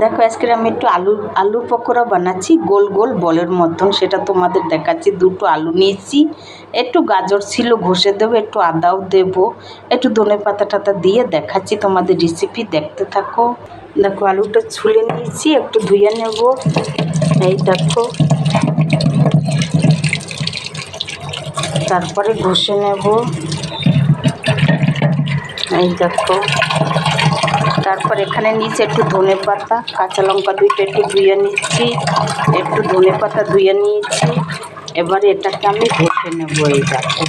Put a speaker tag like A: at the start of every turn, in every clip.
A: দেখো আজকে আমি একটু আলুর পকোড়া বানাচ্ছি গোল গোল বলের মতন, সেটা তোমাদের দেখাচ্ছি। দুটো আলু নিয়েছি, একটু গাজর ছিল ঘষে দেবো, একটু আদাও দেবো, একটু ধনেপাতা টাতা দিয়ে দেখাচ্ছি তোমাদের রেসিপি, দেখতে থাকো। দেখো আলুটা ছুলে নিয়েছি, একটু ধুয়ে নেব। এই দেখো, তারপরে ঘষে নেব। এই দেখো, তারপর এখানে নিচে একটু ধনেপাতা, কাঁচা লঙ্কা দুইটা একটু ধুয়ে নিচ্ছি, একটু ধনেপাতা ধুয়ে নিয়েছি। এবারে এটাকে আমি ঘষে নেব। এই দেখো,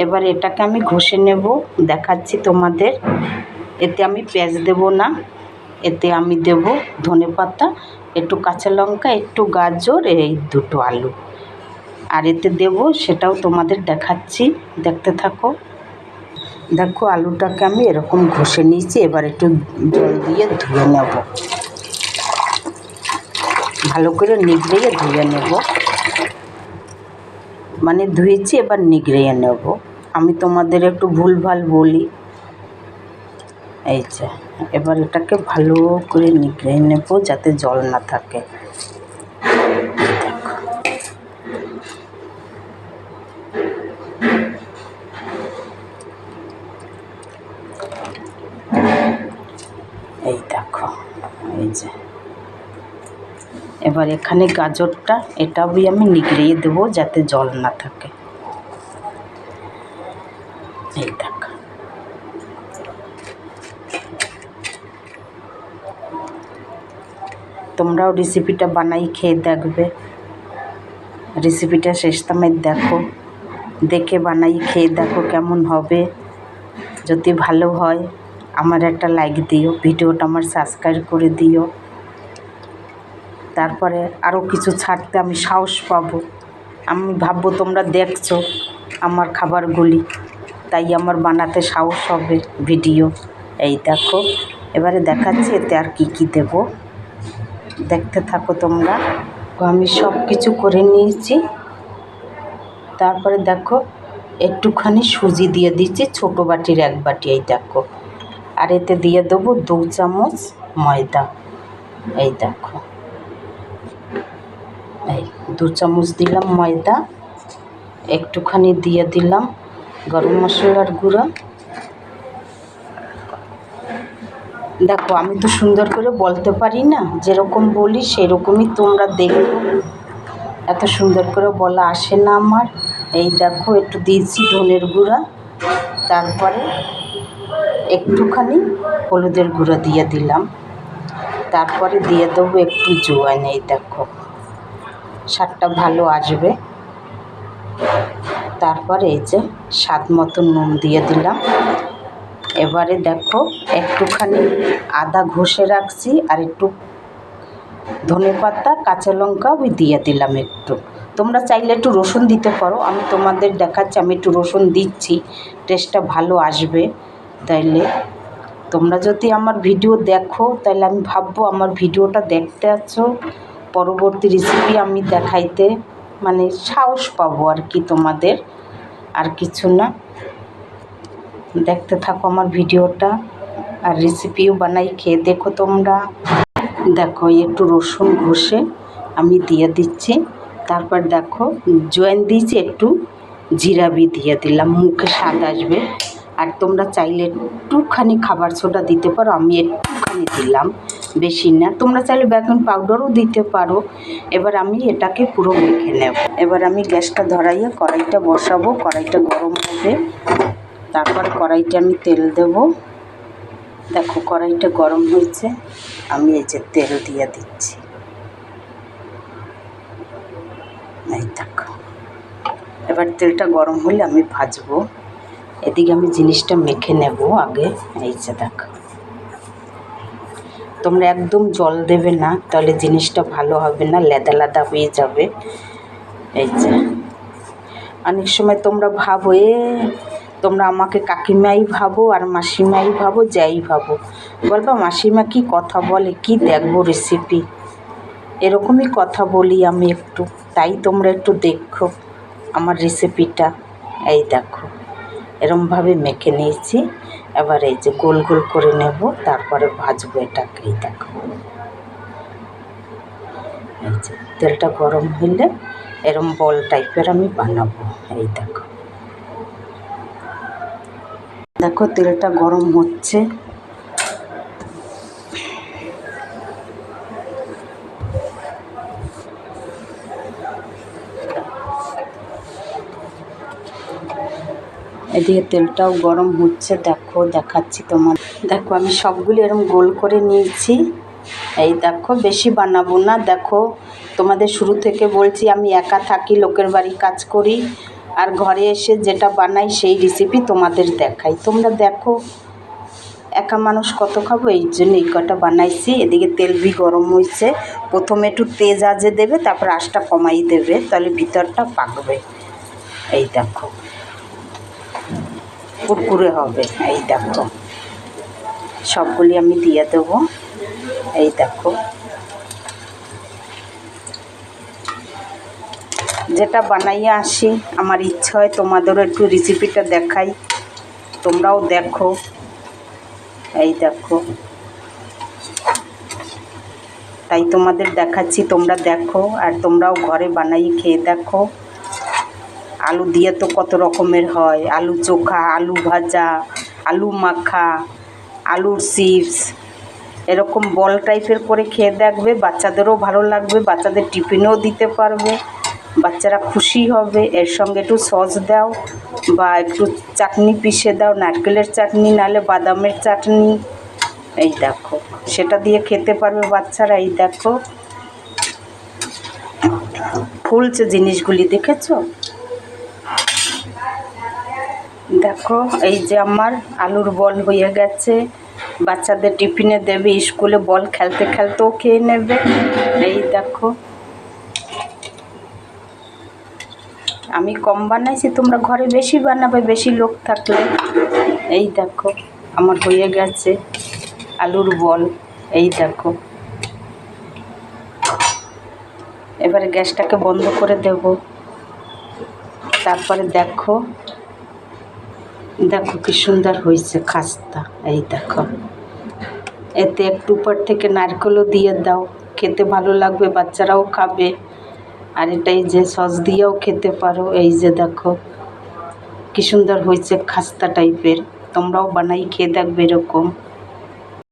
A: এবার এটাকে আমি ঘষে নেব, দেখাচ্ছি তোমাদের। এতে আমি পেঁয়াজ দেব না, এতে আমি দেব ধনেপাতা, একটু কাঁচা লঙ্কা, একটু গাজর, এই দুটো আলু। আর এতে দেব সেটাও তোমাদের দেখাচ্ছি, দেখতে থাকো। দেখো আলুটাকে আমি এরকম ঘষে নিয়েছি, এবার একটু জল দিয়ে ধুয়ে নেব, ভালো করে নিগড়িয়ে ধুয়ে নেব। মানে ধুয়েছি, এবার নিগড়িয়ে নেব। আমি তোমাদের একটু ভুলভাল বলি। এই যে, এবার এটাকে ভালো করে নিগড়িয়ে নেব যাতে জল না থাকে। এই দেখো, এই যে, এবার এখানে গাজরটা, এটাও আমি নিগড়িয়ে দেবো যাতে জল না থাকে। এই দেখো, তোমরাও রেসিপিটা বানাই খেয়ে দেখবে। রেসিপিটা শেষ সময় দেখো, দেখে বানাই খেয়ে দেখো কেমন হবে। যদি ভালো হয় আমার একটা লাইক দিও, ভিডিওটা আমার সাবস্ক্রাইব করে দিও। তারপরে আরও কিছু ছাড়তে আমি সাহস পাবো। আমি ভাববো তোমরা দেখছো আমার খাবারগুলি, তাই আমার বানাতে সাহস হবে ভিডিও। এই দেখো, এবারে দেখাচ্ছি এতে আর কি কি দেব, দেখতে থাকো তোমরা। আমি সব কিছু করে নিয়েছি। তারপরে দেখো একটুখানি সুজি দিয়ে দিচ্ছি, ছোটো বাটির 1 বাটি। এই দেখো, আর এতে দিয়ে দেবো 2 চামচ ময়দা। এই দেখো, এই 2 চামচ দিলাম ময়দা। একটুখানি দিয়ে দিলাম গরম মশলার গুঁড়ো। দেখো আমি তো সুন্দর করে বলতে পারি না, যেরকম বলি সেরকমই তোমরা দেখো, এত সুন্দর করে বলা আসে না আমার। এই দেখো একটু দিয়েছি ধনের গুঁড়া, তারপরে একটুখানি হলুদের গুঁড়ো দিয়ে দিলাম, তারপরে দিয়ে দেবো একটু জোয়ান। এই দেখো, স্বাদটা ভালো আসবে। তারপরে এই যে স্বাদ মতো নুন দিয়ে দিলাম। এবারে দেখো একটুখানি আদা ঘষে রাখছি, আর একটু ধনেপাতা, কাঁচা লঙ্কা দিয়ে দিলাম একটু। তোমরা চাইলে একটু রসুন দিতে পারো, আমি তোমাদের দেখাচ্ছি আমি একটু রসুন দিচ্ছি, টেস্টটা ভালো আসবে। তাইলে তোমরা যদি আমার ভিডিও দেখো তাহলে আমি ভাববো আমার ভিডিওটা দেখতে আছো, পরবর্তী রেসিপি আমি দেখাইতে মানে সাহস পাবো আর কি তোমাদের, আর কিছু না। দেখতে থাকো আমার ভিডিওটা, আর রেসিপিও বানাই খেয়ে দেখো তোমরা। দেখো একটু রসুন ঘষে আমি দিয়ে দিচ্ছি। তারপর দেখো জয়েন দিয়েছি, একটু জিরাবি দিয়ে দিলাম, মুখে স্বাদ আসবে। আর তোমরা চাইলে একটুখানি খাবার সোডা দিতে পারো, আমি একটুখানি দিলাম, বেশি না। তোমরা চাইলে বেকিং পাউডারও দিতে পারো। এবার আমি এটাকে পুরো মেখে নেব। এবার আমি গ্যাসটা ধরাইয়ে কড়াইটা বসাবো, কড়াইটা গরম হবে। তারপর কড়াইতে আমি তেল দেব। দেখো কড়াইটা গরম হয়েছে, আমি এই যে তেল দিয়ে দিচ্ছি। এই দেখো, এবার তেলটা গরম হলে আমি ভাজবো। এদিকে আমি জিনিসটা মেখে নেব আগে। এই যে দেখো, তোমরা একদম জল দেবে না, তাহলে জিনিসটা ভালো হবে না, লেদা লেদা হয়ে যাবে। এই যে অনেক সময় তোমরা ভাবো তোমরা আমাকে কাকিমাই ভাবো আর মাসিমাই ভাবো, যাই ভাবো, বলবা মাসিমা কি কথা বলে, কি দেখবো রেসিপি, এরকমই কথা বলি আমি একটু। তাই তোমরা একটু দেখো আমার রেসিপিটা। এই দেখো এরমভাবে মেখে নিয়েছি। এবার এই যে গোল গোল করে নেব, তারপরে ভাজবো এটাকে। এই দেখো, এই যে তেলটা গরম হলে এরম বল টাইপের আমি বানাবো। এই দেখো, দেখো তেলটা গরম হচ্ছে। এদিকে তেলটাও গরম হচ্ছে, দেখো দেখাচ্ছি তোমার। দেখো আমি সবগুলো এরকম গোল করে নিয়েছি। এই দেখো, বেশি বানাবো না। দেখো তোমাদের শুরু থেকে বলছি, আমি একা থাকি, লোকের বাড়ি কাজ করি, আর ঘরে এসে যেটা বানাই সেই রেসিপি তোমাদের দেখাই। তোমরা দেখো, একা মানুষ কত খাবো, এই জন্য এই কটা বানাইছি। এদিকে তেল ভি গরম হয়েছে। প্রথমে একটু তেজ আজে দেবে, তারপর আঁচটা কমাই দেবে, তাহলে ভিতরটা পাকবে। এই দেখো, কুরকুরে হবে। এই দেখো, সবগুলি আমি দিয়ে দেবো। এই দেখো, যেটা বানাইয়া আসি, আমার ইচ্ছা হয় তোমাদেরও একটু রেসিপিটা দেখাই, তোমরাও দেখো। এই দেখো, তাই তোমাদের দেখাচ্ছি, তোমরা দেখো, আর তোমরাও ঘরে বানাই খেয়ে দেখো। আলু দিয়ে তো কত রকমের হয়, আলু চোখা, আলু ভাজা, আলু মাখা, আলুর চিপস, এরকম বল টাইপের করে খেয়ে দেখবে, বাচ্চাদেরও ভালো লাগবে, বাচ্চাদের টিফিনেও দিতে পারবে, বাচ্চারা খুশি হবে। এর সঙ্গে একটু সস দাও বা একটু চাটনি পিষে দাও, নারকেলের চাটনি, নাহলে বাদামের চাটনি। এই দেখো, সেটা দিয়ে খেতে পারবে বাচ্চারা। এই দেখো, ফুলছে জিনিসগুলি, দেখেছো? দেখো, এই যে আমার আলুর বল হয়ে গেছে, বাচ্চাদের টিফিনে দেবে, স্কুলে বল খেলতে খেলতেও খেয়ে নেবে। এই দেখো, আমি কম বানাইছি, তোমরা ঘরে বেশি বানাবে, বেশি লোক থাকলে। এই দেখো, আমার হয়ে গেছে আলুর বল। এই দেখো, এবারে গ্যাসটাকে বন্ধ করে দেব। তারপরে দেখো, দেখো কি সুন্দর হয়েছে খাস্তা। এই দেখো, এতে একটু উপর থেকে নারকেলও দিয়ে দাও, খেতে ভালো লাগবে, বাচ্চারাও খাবে। আর এটাই যে সস দিয়েও খেতে পারো। এই যে দেখো কি সুন্দর হয়েছে খাস্তা টাইপের, তোমরাও বানাই খেয়ে দেখবে এরকম।